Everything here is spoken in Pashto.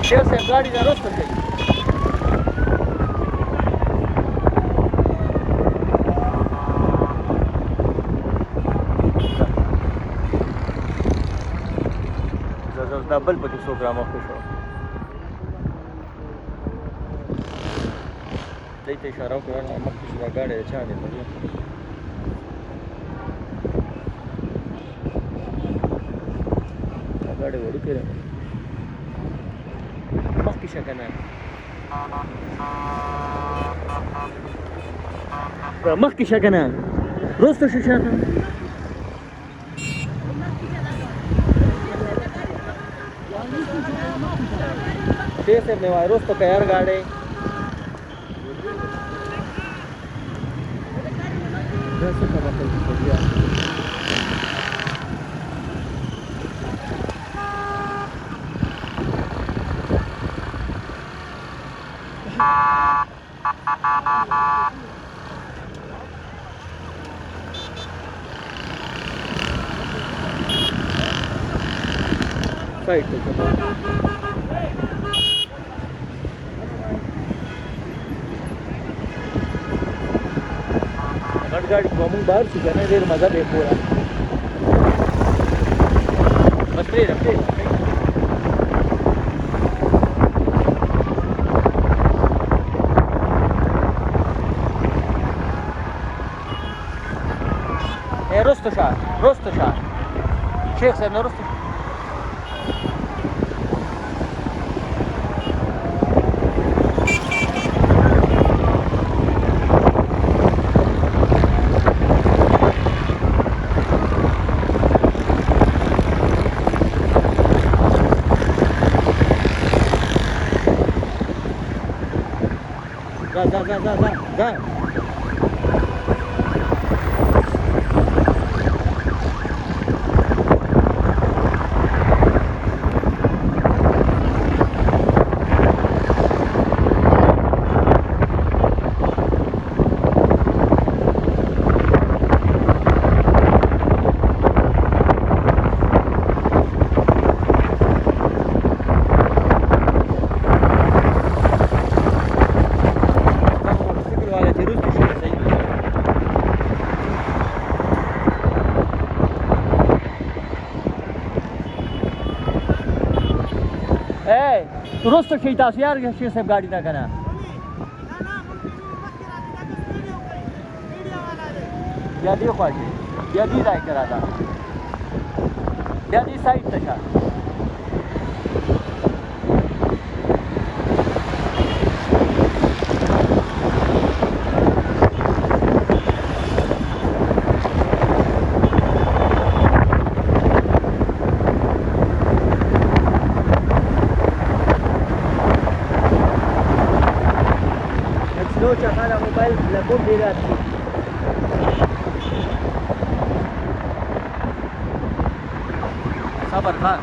शेर साहेब गाडी जा रस्तो काही डबल पति 100 gram of fish ليته اشاره وکړه نو مخکې چې دا ګاډی چا دی دا ګاډی وړوکی دی مخکې شه که نه مخکې شه که نه وروسته شه شاته شیخ صاحب نے وایروس تو کیار گاڑی Gracias por la felicidad. Fight गाड़ी को हम बाहर चुका ना देर मजा दे पूरा बस रे रखते रोस्तो शाह शेख साहब ने रोस्तो जा درست شي تاسو یار شیخ صاحب ګاډي نه کنه بیا دی خواږي بیا دی ځای کرا دا بیا دی سایت ته شه شغاله موبایل لګوم دی راځي صبر ها